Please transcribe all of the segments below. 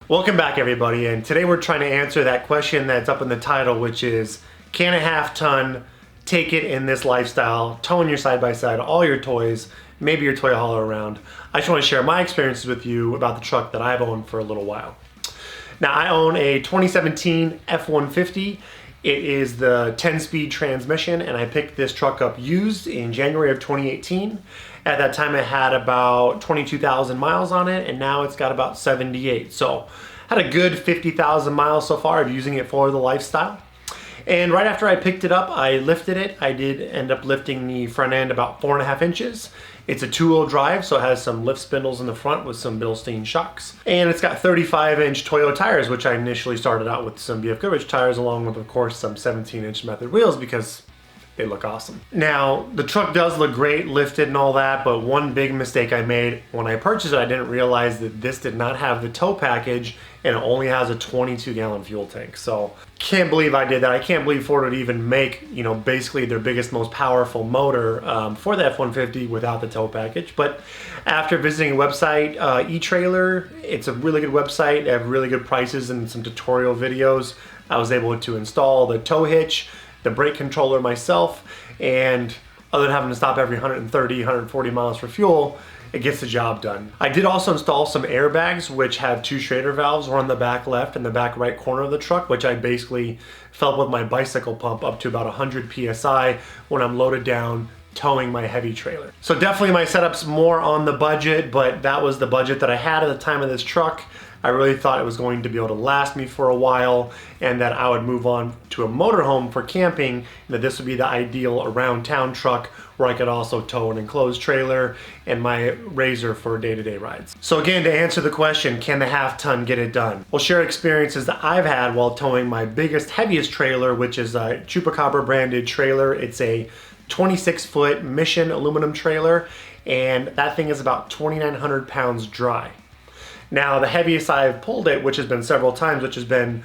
Welcome back everybody, and today we're trying to answer that question that's up in the title, which is, can a half-ton take it in this lifestyle, towing your side-by-side, all your toys, maybe your toy hauler around? I just want to share my experiences with you about the truck that I've owned for a little while. Now, I own a 2017 F-150. It is the 10-speed transmission, and I picked this truck up used in January of 2018. At that time, it had about 22,000 miles on it, and now it's got about 78. So, had a good 50,000 miles so far of using it for the lifestyle. And right after I picked it up, I lifted it. I did end up lifting the front end about 4.5 inches. It's a two-wheel drive, so it has some lift spindles in the front with some Bilstein shocks. And it's got 35-inch Toyo tires, which I initially started out with some BF Goodrich tires, along with, of course, some 17-inch Method wheels because they look awesome. Now, the truck does look great, lifted and all that, but one big mistake I made when I purchased it, I didn't realize that this did not have the tow package, and it only has a 22-gallon fuel tank. So, can't believe I did that. I can't believe Ford would even make, basically their biggest, most powerful motor for the F-150 without the tow package. But after visiting a website, eTrailer, it's a really good website. They have really good prices and some tutorial videos. I was able to install the tow hitch, the brake controller myself, and other than having to stop every 130, 140 miles for fuel, it gets the job done. I did also install some airbags, which have two Schrader valves, one on the back left and the back right corner of the truck, which I basically fill up with my bicycle pump up to about 100 PSI when I'm loaded down towing my heavy trailer. So definitely my setup's more on the budget, but that was the budget that I had at the time of this truck. I really thought it was going to be able to last me for a while, and that I would move on to a motorhome for camping, and that this would be the ideal around town truck where I could also tow an enclosed trailer and my RZR for day-to-day rides. So again, to answer the question, can the half-ton get it done? We'll share experiences that I've had while towing my biggest, heaviest trailer, which is a Chupacabra branded trailer. It's a 26-foot Mission aluminum trailer, and that thing is about 2,900 pounds dry. Now, the heaviest I've pulled it, which has been several times, which has been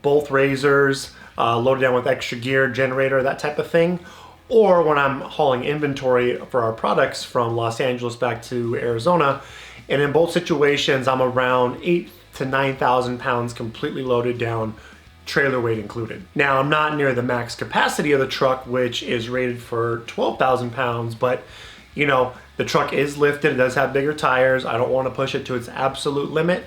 both RZRs, loaded down with extra gear, generator, that type of thing, or when I'm hauling inventory for our products from Los Angeles back to Arizona. And in both situations, I'm around 8,000 to 9,000 pounds completely loaded down, trailer weight included. Now, I'm not near the max capacity of the truck, which is rated for 12,000 pounds, but the truck is lifted. It does have bigger tires. I don't want to push it to its absolute limit,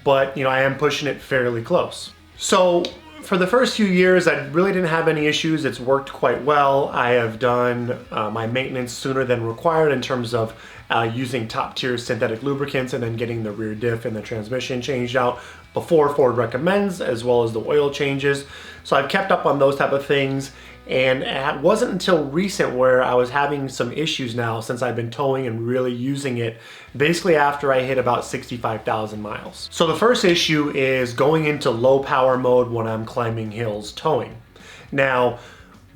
but I am pushing it fairly close. So for the first few years, I really didn't have any issues. It's worked quite well. I have done my maintenance sooner than required in terms of using top tier synthetic lubricants and then getting the rear diff and the transmission changed out before Ford recommends, as well as the oil changes. So I've kept up on those type of things. And it wasn't until recent where I was having some issues now, since I've been towing and really using it, basically after I hit about 65,000 miles. So the first issue is going into low power mode when I'm climbing hills towing. Now,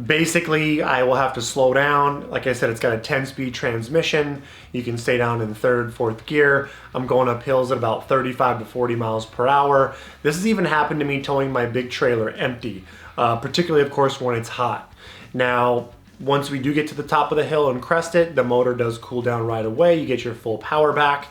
basically I will have to slow down. Like I said, it's got a 10-speed transmission. You can stay down in third, fourth gear. I'm going up hills at about 35 to 40 miles per hour. This has even happened to me towing my big trailer empty. Particularly, of course, when it's hot. Now, once we do get to the top of the hill and crest it, the motor does cool down right away. You get your full power back,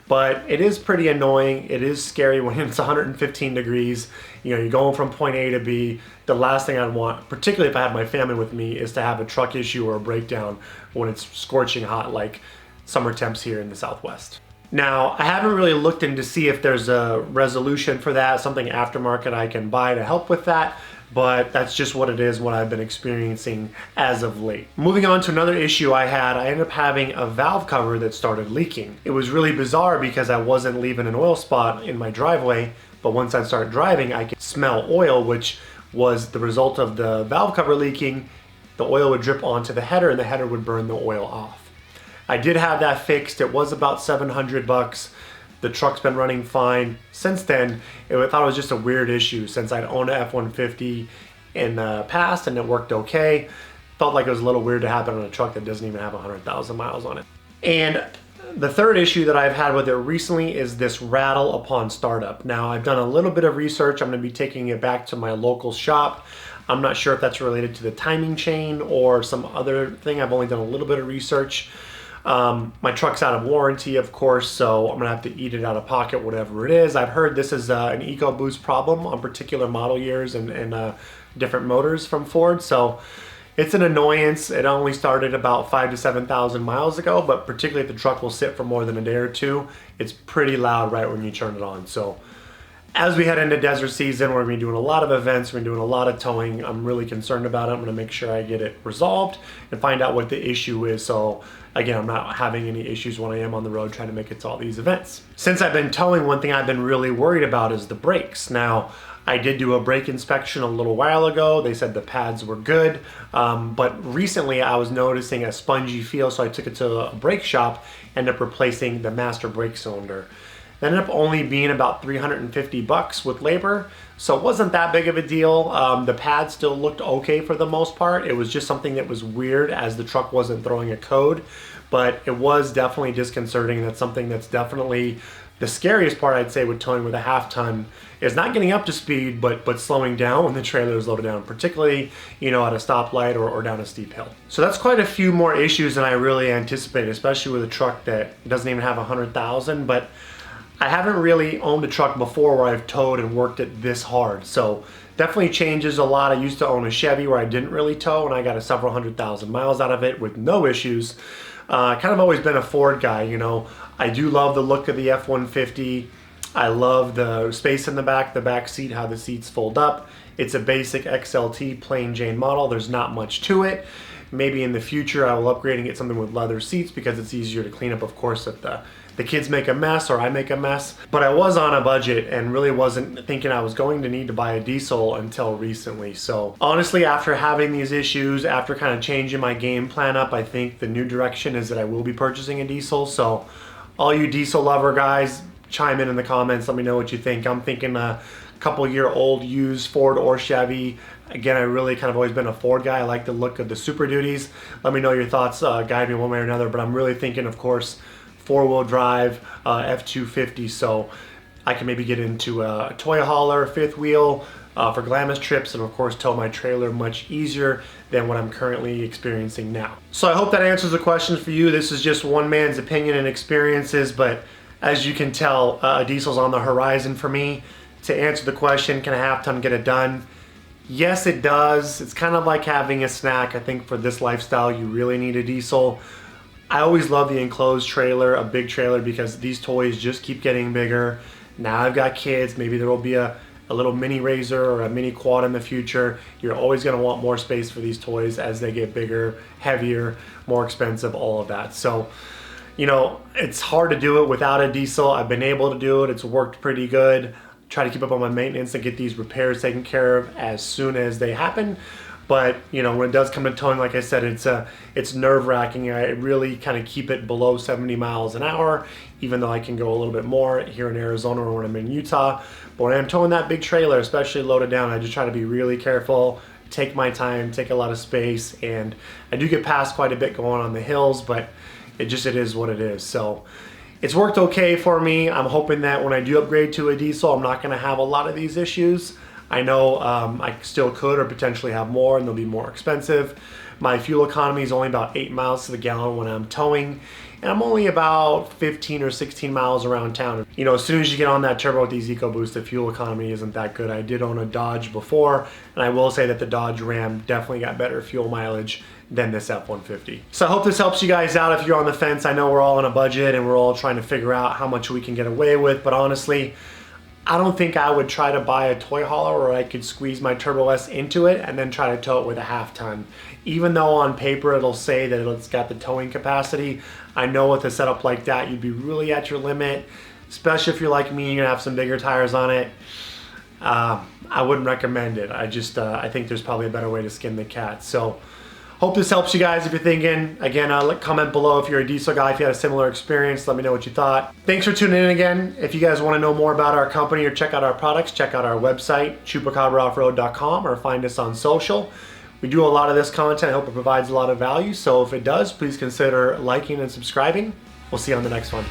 but it is pretty annoying. It is scary when it's 115 degrees. You're going from point A to B. The last thing I'd want, particularly if I had my family with me, is to have a truck issue or a breakdown when it's scorching hot like summer temps here in the Southwest. Now, I haven't really looked in to see if there's a resolution for that, something aftermarket I can buy to help with that, but that's just what it is, what I've been experiencing as of late. Moving on to another issue I had, I ended up having a valve cover that started leaking. It was really bizarre because I wasn't leaving an oil spot in my driveway, but once I started driving, I could smell oil, which was the result of the valve cover leaking. The oil would drip onto the header and the header would burn the oil off. I did have that fixed. It was about $700. The truck's been running fine since then. I thought it was just a weird issue since I'd owned an F-150 in the past and it worked okay. Felt like it was a little weird to happen on a truck that doesn't even have 100,000 miles on it. And the third issue that I've had with it recently is this rattle upon startup. Now, I've done a little bit of research. I'm going to be taking it back to my local shop. I'm not sure if that's related to the timing chain or some other thing. I've only done a little bit of research. My truck's out of warranty, of course, so I'm gonna have to eat it out of pocket, whatever it is. I've heard this is an Ecoboost problem on particular model years and different motors from Ford, so it's an annoyance. It only started about 5,000 to 7,000 miles ago, but particularly if the truck will sit for more than a day or two, it's pretty loud right when you turn it on. So as we head into desert season, we're gonna be doing a lot of events, we're doing a lot of towing. I'm really concerned about it. I'm gonna make sure I get it resolved and find out what the issue is. So again, I'm not having any issues when I am on the road trying to make it to all these events. Since I've been towing, one thing I've been really worried about is the brakes. Now, I did do a brake inspection a little while ago. They said the pads were good, but recently I was noticing a spongy feel, so I took it to a brake shop, ended up replacing the master brake cylinder. It ended up only being about 350 bucks with labor, so it wasn't that big of a deal. The pad still looked okay for the most part. It was just something that was weird as the truck wasn't throwing a code, but it was definitely disconcerting. That's something that's definitely the scariest part, I'd say, with towing with a half ton is not getting up to speed, but slowing down when the trailer is loaded down, particularly, you know, at a stoplight or down a steep hill. So that's quite a few more issues than I really anticipated, especially with a truck that doesn't even have 100,000, but I haven't really owned a truck before where I've towed and worked it this hard. So definitely changes a lot. I used to own a Chevy where I didn't really tow and I got a several 100,000 miles out of it with no issues. Kind of always been a Ford guy, you know. I do love the look of the F-150. I love the space in the back seat, how the seats fold up. It's a basic XLT plain Jane model. There's not much to it. Maybe in the future I will upgrade and get something with leather seats because it's easier to clean up, of course, if the kids make a mess or I make a mess. But I was on a budget and really wasn't thinking I was going to need to buy a diesel until recently. So honestly, after having these issues, after kind of changing my game plan up, I think the new direction is that I will be purchasing a diesel. So all you diesel lover guys, chime in the comments, let me know what you think. I'm thinking a couple year old used Ford or Chevy. Again, I really kind of always been a Ford guy. I like the look of the Super Duties. Let me know your thoughts, guide me one way or another, but I'm really thinking, of course, four-wheel drive F-250, so I can maybe get into a toy hauler, fifth wheel for glamorous trips, and of course tow my trailer much easier than what I'm currently experiencing now. So I hope that answers the questions for you. This is just one man's opinion and experiences, but as you can tell, a diesel's on the horizon for me. To answer the question, can a half-ton get it done? Yes, it does. It's kind of like having a snack. I think for this lifestyle, you really need a diesel. I always love the enclosed trailer, a big trailer, because these toys just keep getting bigger. Now I've got kids, maybe there will be a little mini Razor or a mini quad in the future. You're always gonna want more space for these toys as they get bigger, heavier, more expensive, all of that. So, you know, it's hard to do it without a diesel. I've been able to do it, it's worked pretty good. Try to keep up on my maintenance and get these repairs taken care of as soon as they happen. But you know, when it does come to towing, like I said, it's nerve-wracking. I really kind of keep it below 70 miles an hour, even though I can go a little bit more here in Arizona or when I'm in Utah. But when I'm towing that big trailer, especially loaded down, I just try to be really careful, take my time, take a lot of space, and I do get past quite a bit going on the hills, but it is what it is. So it's worked okay for me. I'm hoping that when I do upgrade to a diesel, I'm not gonna have a lot of these issues. I know I still could or potentially have more, and they'll be more expensive. My fuel economy is only about 8 miles to the gallon when I'm towing, and I'm only about 15 or 16 miles around town. You know, as soon as you get on that turbo with these Ecoboost, the fuel economy isn't that good. I did own a Dodge before, and I will say that the Dodge Ram definitely got better fuel mileage than this F-150. So I hope this helps you guys out if you're on the fence. I know we're all on a budget and we're all trying to figure out how much we can get away with, but honestly, I don't think I would try to buy a toy hauler where I could squeeze my Turbo S into it and then try to tow it with a half ton. Even though on paper it'll say that it's got the towing capacity, I know with a setup like that you'd be really at your limit, especially if you're like me and you're gonna have some bigger tires on it. I wouldn't recommend it. I think there's probably a better way to skin the cat. So hope this helps you guys if you're thinking. Again, comment below if you're a diesel guy, if you had a similar experience, let me know what you thought. Thanks for tuning in again. If you guys want to know more about our company or check out our products, check out our website, chupacabraoffroad.com, or find us on social. We do a lot of this content. I hope it provides a lot of value. So if it does, please consider liking and subscribing. We'll see you on the next one.